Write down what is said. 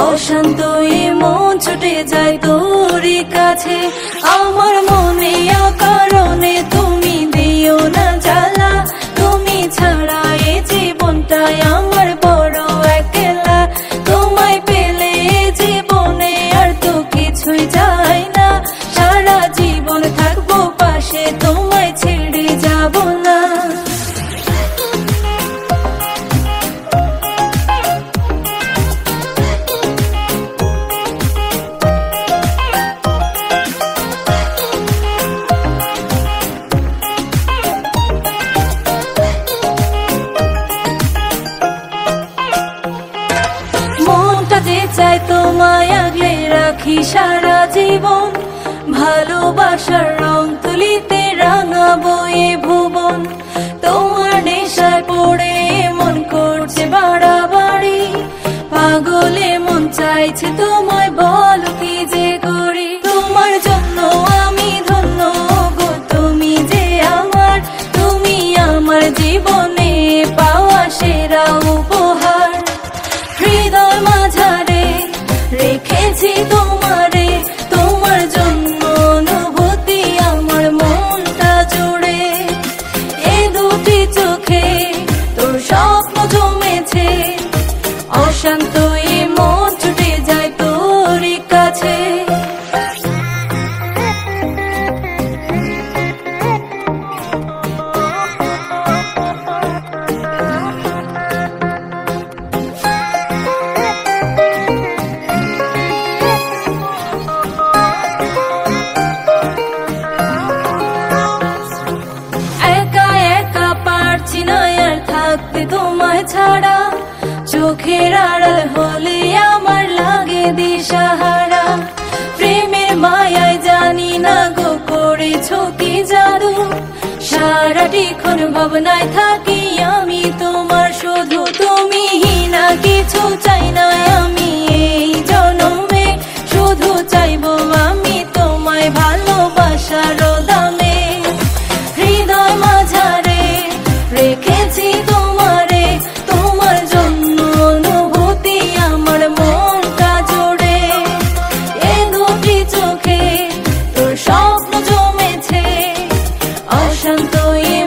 অশান্ত এই মন ছুটে যায় তোরই কাছে। আমার মনে অকারণে তুমি দিও না জ্বালা, তুমি ছাড়া এই জীবনটাই আমার বড় একলা। তোমায় পেলে জীবনে আর তো কিছুই যায় না, সারা জীবন থাকবো পাশে, তোমায় ছেড়ে যাব না। চাই তোমায় আগলে রাখি সারা জীবন, ভালোবাসার রং তুলিতে রাঙাবো এ ভুবন। তোমার নেশায় পড়ে মন করছে বাড়াবাড়ি, পাগলে মন চাইছে তোমায়, বলো কি যে করি। তোমার জন্য আমি ধন্য গো, তুমি যে আমার, তুমি আমার জীবনে পাওয়া সেরা উপহার। হৃদয় মাঝারে রেখেছি তোমারে, তোমার জন্য অনুভূতি আমার মনটা জুড়ে। এ দুটি চোখে তোর স্বপ্ন জমেছে, অশান্ত এ মন ছুটে যায় তোরই কাছে। তোমায় ছাড়া চোখের আড়াল হলে আমার লাগে দিশাহারা। প্রেমের মায়ায় জানি না গো করেছো কি জাদু, সারাটিক্ষণ ভাবনায় থাকি আমি তোমার শুধু। তুমি না কিছু চাই না আমি এই জনমে, শুধু চাইবো আমি তোমায় ভালোবাসার দামে। হৃদয় মাঝারে রেখেছি তোমারে, তোমার জন্য অনুভূতি আমার মনটা জোড়ে। এ দুটি চোখে তোর স্বপ্ন জমেছে, অশান্ত এ